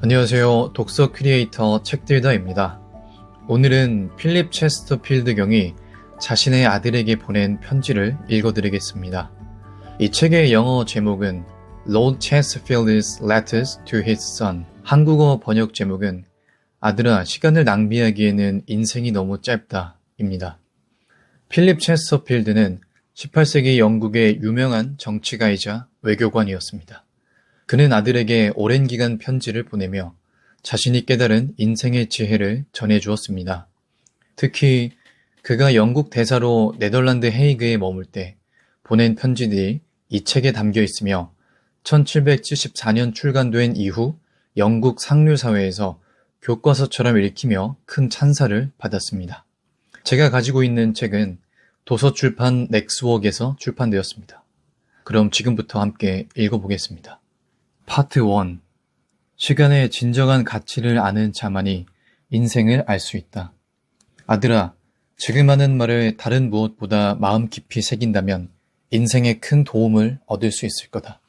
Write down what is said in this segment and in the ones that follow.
안녕하세요. 독서 크리에이터 책들다입니다. 오늘은 필립 체스터필드 경이 자신의 아들에게 보낸 편지를 읽어드리겠습니다. 이 책의 영어 제목은 Lord Chesterfield's Letters to His Son. 한국어 번역 제목은 아들아, 시간을 낭비하기에는 인생이 너무 짧다 입니다. 필립 체스터필드는 18세기 영국의 유명한 정치가이자 외교관이었습니다. 그는 아들에게 오랜 기간 편지를 보내며 자신이 깨달은 인생의 지혜를 전해주었습니다. 특히 그가 영국 대사로 네덜란드 헤이그에 머물 때 보낸 편지들이 이 책에 담겨 있으며 1774년 출간된 이후 영국 상류사회에서 교과서처럼 읽히며 큰 찬사를 받았습니다. 제가 가지고 있는 책은 도서출판 넥스웍에서 출판되었습니다. 그럼 지금부터 함께 읽어보겠습니다. 파트 1. 시간의 진정한 가치를 아는 자만이 인생을 알 수 있다. 아들아, 지금 하는 말을 다른 무엇보다 마음 깊이 새긴다면 인생에 큰 도움을 얻을 수 있을 거다.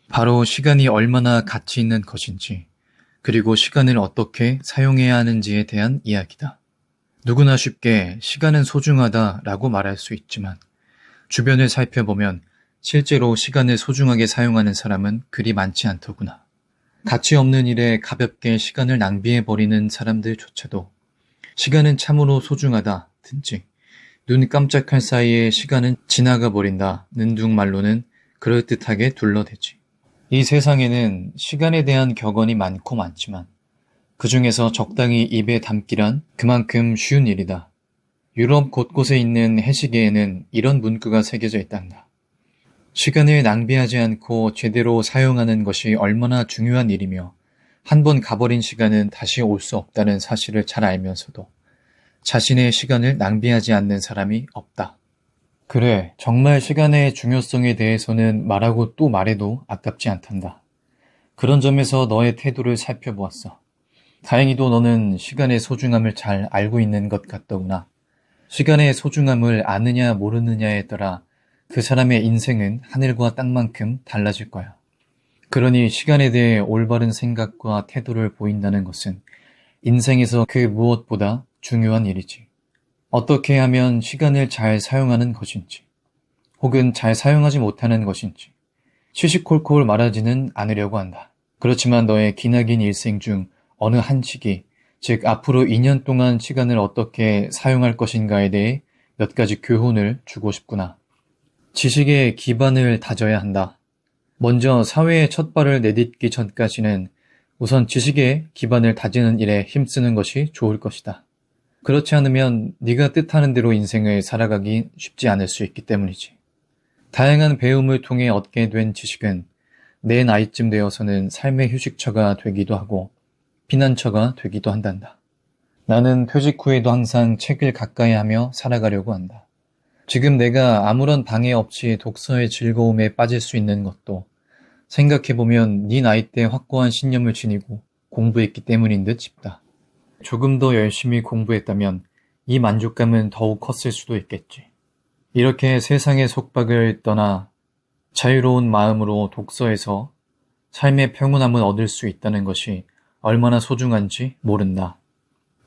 바로 시간이 얼마나 가치 있는 것인지, 그리고 시간을 어떻게 사용해야 하는지에 대한 이야기다. 누구나 쉽게 시간은 소중하다라고 말할 수 있지만 주변을 살펴보면 실제로 시간을 소중하게 사용하는 사람은 그리 많지 않더구나. 가치 없는 일에 가볍게 시간을 낭비해버리는 사람들조차도 시간은 참으로 소중하다든지 눈 깜짝할 사이에 시간은 지나가 버린다는 둥 말로는 그럴듯하게 둘러대지. 이 세상에는 시간에 대한 격언이 많고 많지만 그 중에서 적당히 입에 담기란 그만큼 쉬운 일이다. 유럽 곳곳에 있는 해시계에는 이런 문구가 새겨져 있단다. 시간을 낭비하지 않고 제대로 사용하는 것이 얼마나 중요한 일이며 한 번 가버린 시간은 다시 올 수 없다는 사실을 잘 알면서도 자신의 시간을 낭비하지 않는 사람이 없다. 그래, 정말 시간의 중요성에 대해서는 말하고 또 말해도 아깝지 않단다. 그런 점에서 너의 태도를 살펴보았어. 다행히도 너는 시간의 소중함을 잘 알고 있는 것 같더구나. 시간의 소중함을 아느냐 모르느냐에 따라 그 사람의 인생은 하늘과 땅만큼 달라질 거야. 그러니 시간에 대해 올바른 생각과 태도를 보인다는 것은 인생에서 그 무엇보다 중요한 일이지. 어떻게 하면 시간을 잘 사용하는 것인지, 혹은 잘 사용하지 못하는 것인지, 시시콜콜 말하지는 않으려고 한다. 그렇지만 너의 기나긴 일생 중 어느 한 시기, 즉 앞으로 2년 동안 시간을 어떻게 사용할 것인가에 대해 몇 가지 교훈을 주고 싶구나. 지식의 기반을 다져야 한다. 먼저 사회에 첫 발을 내딛기 전까지는 우선 지식의 기반을 다지는 일에 힘쓰는 것이 좋을 것이다. 그렇지 않으면 네가 뜻하는 대로 인생을 살아가기 쉽지 않을 수 있기 때문이지. 다양한 배움을 통해 얻게 된 지식은 내 나이쯤 되어서는 삶의 휴식처가 되기도 하고 피난처가 되기도 한단다. 나는 퇴직 후에도 항상 책을 가까이 하며 살아가려고 한다. 지금 내가 아무런 방해 없이 독서의 즐거움에 빠질 수 있는 것도 생각해보면 네 나이 때 확고한 신념을 지니고 공부했기 때문인 듯 싶다. 조금 더 열심히 공부했다면 이 만족감은 더욱 컸을 수도 있겠지. 이렇게 세상의 속박을 떠나 자유로운 마음으로 독서에서 삶의 평온함을 얻을 수 있다는 것이 얼마나 소중한지 모른다.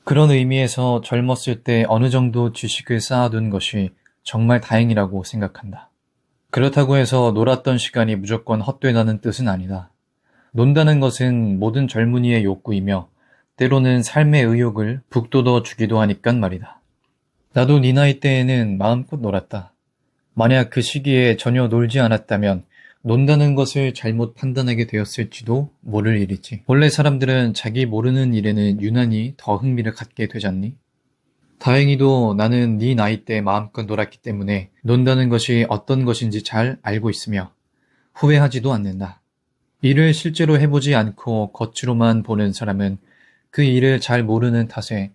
그런 의미에서 젊었을 때 어느 정도 지식을 쌓아둔 것이 정말 다행이라고 생각한다. 그렇다고 해서 놀았던 시간이 무조건 헛되다는 뜻은 아니다. 논다는 것은 모든 젊은이의 욕구이며 때로는 삶의 의욕을 북돋워 주기도 하니깐 말이다. 나도 네 나이 때에는 마음껏 놀았다. 만약 그 시기에 전혀 놀지 않았다면 논다는 것을 잘못 판단하게 되었을지도 모를 일이지. 원래 사람들은 자기 모르는 일에는 유난히 더 흥미를 갖게 되잖니? 다행히도 나는 네 나이 때 마음껏 놀았기 때문에 논다는 것이 어떤 것인지 잘 알고 있으며 후회하지도 않는다. 일을 실제로 해보지 않고 겉으로만 보는 사람은 그 일을 잘 모르는 탓에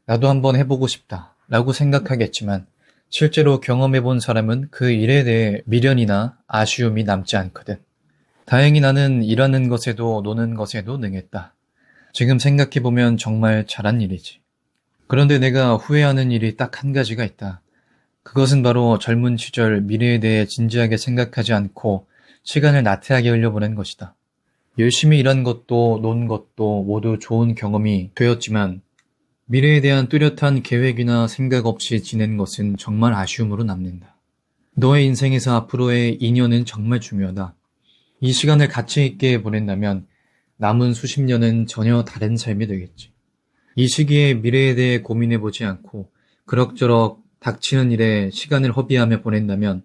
나도 한번 해보고 싶다 라고 생각하겠지만 실제로 경험해본 사람은 그 일에 대해 미련이나 아쉬움이 남지 않거든. 다행히 나는 일하는 것에도 노는 것에도 능했다. 지금 생각해보면 정말 잘한 일이지. 그런데 내가 후회하는 일이 딱 한 가지가 있다. 그것은 바로 젊은 시절 미래에 대해 진지하게 생각하지 않고 시간을 나태하게 흘려보낸 것이다. 열심히 일한 것도 논 것도 모두 좋은 경험이 되었지만 미래에 대한 뚜렷한 계획이나 생각 없이 지낸 것은 정말 아쉬움으로 남는다. 너의 인생에서 앞으로의 2년은 정말 중요하다. 이 시간을 가치 있게 보낸다면 남은 수십 년은 전혀 다른 삶이 되겠지. 이 시기에 미래에 대해 고민해보지 않고 그럭저럭 닥치는 일에 시간을 허비하며 보낸다면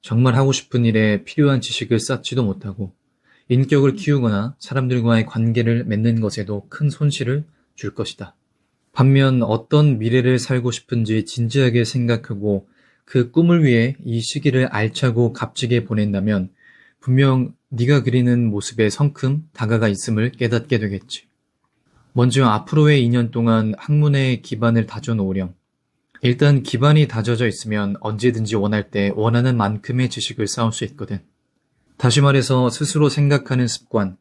정말 하고 싶은 일에 필요한 지식을 쌓지도 못하고 인격을 키우거나 사람들과의 관계를 맺는 것에도 큰 손실을 줄 것이다. 반면 어떤 미래를 살고 싶은지 진지하게 생각하고 그 꿈을 위해 이 시기를 알차고 값지게 보낸다면 분명 네가 그리는 모습에 성큼 다가가 있음을 깨닫게 되겠지. 먼저 앞으로의 2년 동안 학문의 기반을 다져 놓으렴. 일단 기반이 다져져 있으면 언제든지 원할 때 원하는 만큼의 지식을 쌓을 수 있거든. 다시 말해서 스스로 생각하는 습관,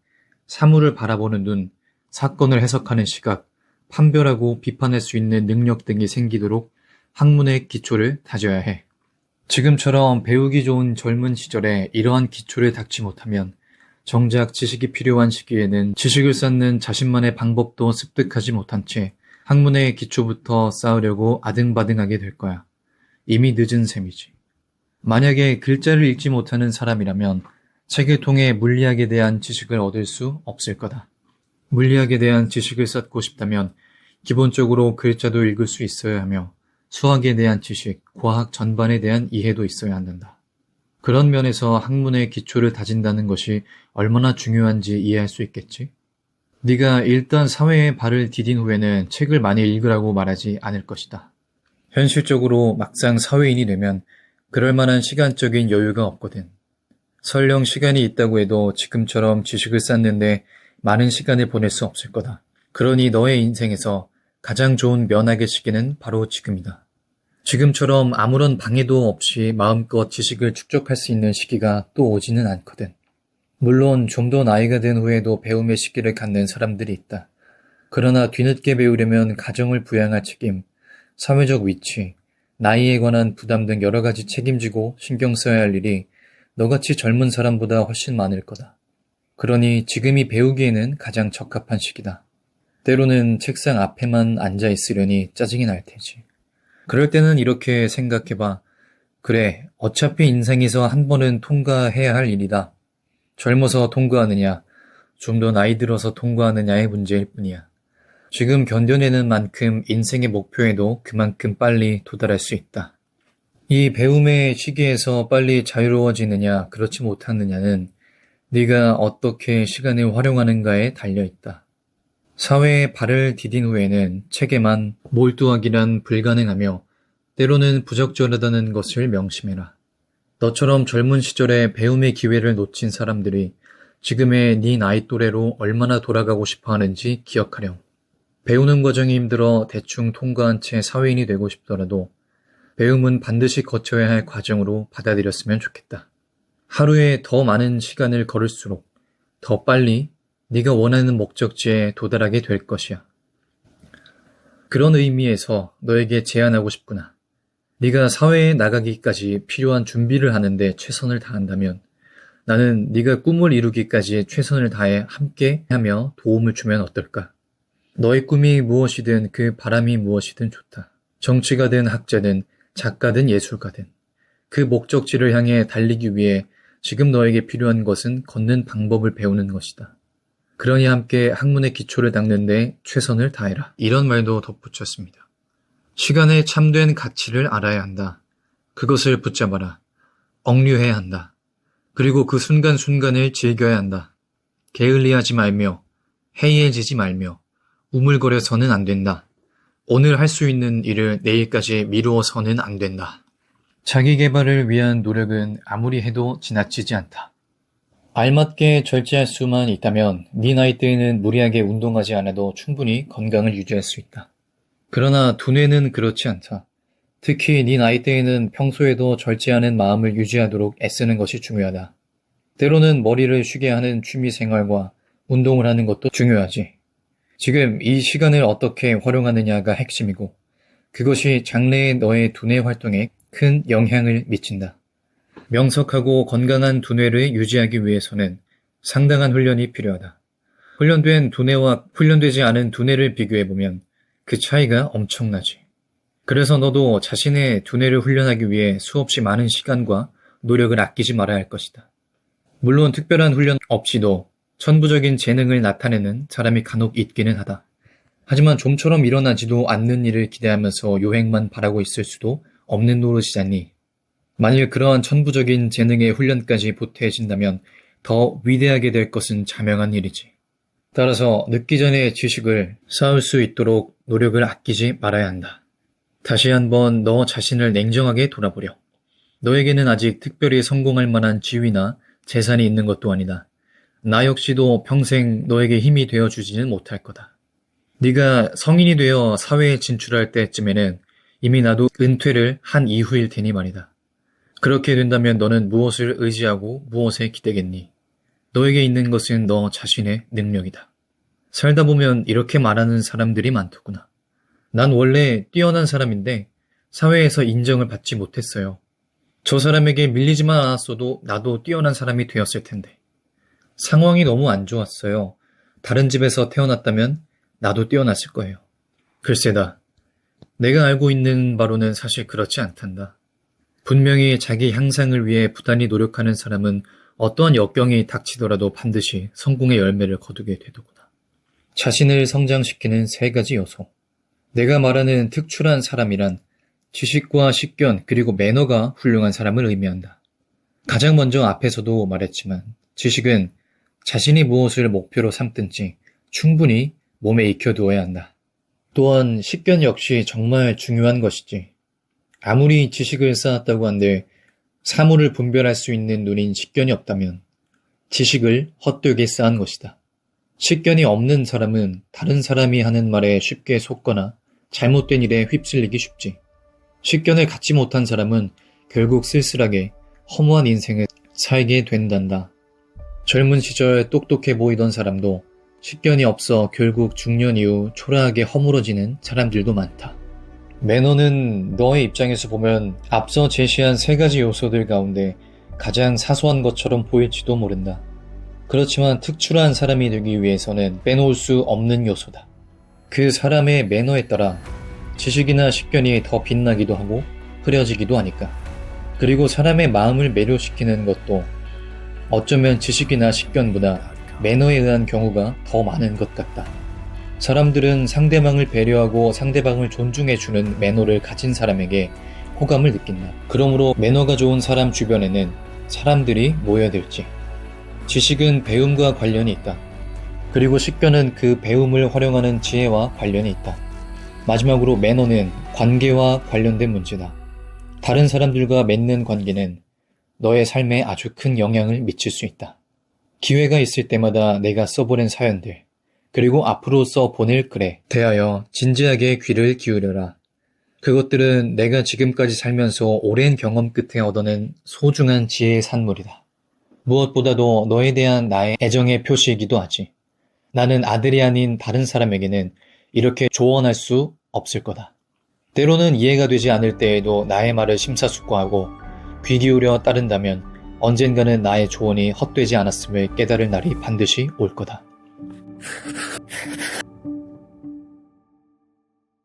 사물을 바라보는 눈, 사건을 해석하는 시각, 판별하고 비판할 수 있는 능력 등이 생기도록 학문의 기초를 다져야 해. 지금처럼 배우기 좋은 젊은 시절에 이러한 기초를 닦지 못하면 정작 지식이 필요한 시기에는 지식을 쌓는 자신만의 방법도 습득하지 못한 채 학문의 기초부터 쌓으려고 아등바등하게 될 거야. 이미 늦은 셈이지. 만약에 글자를 읽지 못하는 사람이라면 책을 통해 물리학에 대한 지식을 얻을 수 없을 거다. 물리학에 대한 지식을 쌓고 싶다면 기본적으로 글자도 읽을 수 있어야 하며 수학에 대한 지식, 과학 전반에 대한 이해도 있어야 한단다. 그런 면에서 학문의 기초를 다진다는 것이 얼마나 중요한지 이해할 수 있겠지? 네가 일단 사회에 발을 디딘 후에는 책을 많이 읽으라고 말하지 않을 것이다. 현실적으로 막상 사회인이 되면 그럴 만한 시간적인 여유가 없거든. 설령 시간이 있다고 해도 지금처럼 지식을 쌓는데 많은 시간을 보낼 수 없을 거다. 그러니 너의 인생에서 가장 좋은 면학의 시기는 바로 지금이다. 지금처럼 아무런 방해도 없이 마음껏 지식을 축적할 수 있는 시기가 또 오지는 않거든. 물론 좀 더 나이가 든 후에도 배움의 시기를 갖는 사람들이 있다. 그러나 뒤늦게 배우려면 가정을 부양할 책임, 사회적 위치, 나이에 관한 부담 등 여러 가지 책임지고 신경 써야 할 일이 너같이 젊은 사람보다 훨씬 많을 거다. 그러니 지금이 배우기에는 가장 적합한 시기다. 때로는 책상 앞에만 앉아 있으려니 짜증이 날 테지. 그럴 때는 이렇게 생각해봐. 그래, 어차피 인생에서 한 번은 통과해야 할 일이다. 젊어서 통과하느냐, 좀 더 나이 들어서 통과하느냐의 문제일 뿐이야. 지금 견뎌내는 만큼 인생의 목표에도 그만큼 빨리 도달할 수 있다. 이 배움의 시기에서 빨리 자유로워지느냐, 그렇지 못하느냐는 네가 어떻게 시간을 활용하는가에 달려있다. 사회에 발을 디딘 후에는 책에만 몰두하기란 불가능하며 때로는 부적절하다는 것을 명심해라. 너처럼 젊은 시절에 배움의 기회를 놓친 사람들이 지금의 네 나이 또래로 얼마나 돌아가고 싶어 하는지 기억하렴. 배우는 과정이 힘들어 대충 통과한 채 사회인이 되고 싶더라도 배움은 반드시 거쳐야 할 과정으로 받아들였으면 좋겠다. 하루에 더 많은 시간을 걸을수록 더 빨리 네가 원하는 목적지에 도달하게 될 것이야. 그런 의미에서 너에게 제안하고 싶구나. 네가 사회에 나가기까지 필요한 준비를 하는데 최선을 다한다면 나는 네가 꿈을 이루기까지 최선을 다해 함께 하며 도움을 주면 어떨까? 너의 꿈이 무엇이든 그 바람이 무엇이든 좋다. 정치가든 학자든 작가든 예술가든 그 목적지를 향해 달리기 위해 지금 너에게 필요한 것은 걷는 방법을 배우는 것이다. 그러니 함께 학문의 기초를 닦는 데 최선을 다해라. 이런 말도 덧붙였습니다. 시간의 참된 가치를 알아야 한다. 그것을 붙잡아라. 억류해야 한다. 그리고 그 순간순간을 즐겨야 한다. 게을리하지 말며 해이해지지 말며 우물거려서는 안 된다. 오늘 할 수 있는 일을 내일까지 미루어서는 안 된다. 자기 개발을 위한 노력은 아무리 해도 지나치지 않다. 알맞게 절제할 수만 있다면 네 나이 때에는 무리하게 운동하지 않아도 충분히 건강을 유지할 수 있다. 그러나 두뇌는 그렇지 않다. 특히 네 나이 때에는 평소에도 절제하는 마음을 유지하도록 애쓰는 것이 중요하다. 때로는 머리를 쉬게 하는 취미 생활과 운동을 하는 것도 중요하지. 지금 이 시간을 어떻게 활용하느냐가 핵심이고 그것이 장래의 너의 두뇌 활동에 큰 영향을 미친다. 명석하고 건강한 두뇌를 유지하기 위해서는 상당한 훈련이 필요하다. 훈련된 두뇌와 훈련되지 않은 두뇌를 비교해보면 그 차이가 엄청나지. 그래서 너도 자신의 두뇌를 훈련하기 위해 수없이 많은 시간과 노력을 아끼지 말아야 할 것이다. 물론 특별한 훈련 없이도 천부적인 재능을 나타내는 사람이 간혹 있기는 하다. 하지만 좀처럼 일어나지도 않는 일을 기대하면서 요행만 바라고 있을 수도 없는 노릇이잖니. 만일 그러한 천부적인 재능의 훈련까지 보태진다면 더 위대하게 될 것은 자명한 일이지. 따라서 늦기 전에 지식을 쌓을 수 있도록 노력을 아끼지 말아야 한다. 다시 한번 너 자신을 냉정하게 돌아보려. 너에게는 아직 특별히 성공할 만한 지위나 재산이 있는 것도 아니다. 나 역시도 평생 너에게 힘이 되어주지는 못할 거다. 네가 성인이 되어 사회에 진출할 때쯤에는 이미 나도 은퇴를 한 이후일 테니 말이다. 그렇게 된다면 너는 무엇을 의지하고 무엇에 기대겠니? 너에게 있는 것은 너 자신의 능력이다. 살다 보면 이렇게 말하는 사람들이 많더구나. 난 원래 뛰어난 사람인데 사회에서 인정을 받지 못했어요. 저 사람에게 밀리지만 않았어도 나도 뛰어난 사람이 되었을 텐데. 상황이 너무 안 좋았어요. 다른 집에서 태어났다면 나도 뛰어났을 거예요. 글쎄다. 내가 알고 있는 바로는 사실 그렇지 않단다. 분명히 자기 향상을 위해 부단히 노력하는 사람은 어떠한 역경이 닥치더라도 반드시 성공의 열매를 거두게 되더구나. 자신을 성장시키는 3가지 요소. 내가 말하는 특출한 사람이란 지식과 식견 그리고 매너가 훌륭한 사람을 의미한다. 가장 먼저 앞에서도 말했지만 지식은 자신이 무엇을 목표로 삼든지 충분히 몸에 익혀두어야 한다. 또한 식견 역시 정말 중요한 것이지. 아무리 지식을 쌓았다고 한들 사물을 분별할 수 있는 눈인 식견이 없다면 지식을 헛되게 쌓은 것이다. 식견이 없는 사람은 다른 사람이 하는 말에 쉽게 속거나 잘못된 일에 휩쓸리기 쉽지. 식견을 갖지 못한 사람은 결국 쓸쓸하게 허무한 인생을 살게 된단다. 젊은 시절 똑똑해 보이던 사람도 식견이 없어 결국 중년 이후 초라하게 허물어지는 사람들도 많다. 매너는 너의 입장에서 보면 앞서 제시한 3가지 요소들 가운데 가장 사소한 것처럼 보일지도 모른다. 그렇지만 특출한 사람이 되기 위해서는 빼놓을 수 없는 요소다. 그 사람의 매너에 따라 지식이나 식견이 더 빛나기도 하고 흐려지기도 하니까. 그리고 사람의 마음을 매료시키는 것도 어쩌면 지식이나 식견보다 매너에 의한 경우가 더 많은 것 같다. 사람들은 상대방을 배려하고 상대방을 존중해주는 매너를 가진 사람에게 호감을 느낀다. 그러므로 매너가 좋은 사람 주변에는 사람들이 모여들지. 지식은 배움과 관련이 있다. 그리고 식견은 그 배움을 활용하는 지혜와 관련이 있다. 마지막으로 매너는 관계와 관련된 문제다. 다른 사람들과 맺는 관계는 너의 삶에 아주 큰 영향을 미칠 수 있다. 기회가 있을 때마다 내가 써보낸 사연들, 그리고 앞으로 써보낼 글에 대하여 진지하게 귀를 기울여라. 그것들은 내가 지금까지 살면서 오랜 경험 끝에 얻어낸 소중한 지혜의 산물이다. 무엇보다도 너에 대한 나의 애정의 표시이기도 하지. 나는 아들이 아닌 다른 사람에게는 이렇게 조언할 수 없을 거다. 때로는 이해가 되지 않을 때에도 나의 말을 심사숙고하고 귀 기울여 따른다면 언젠가는 나의 조언이 헛되지 않았음을 깨달을 날이 반드시 올 거다.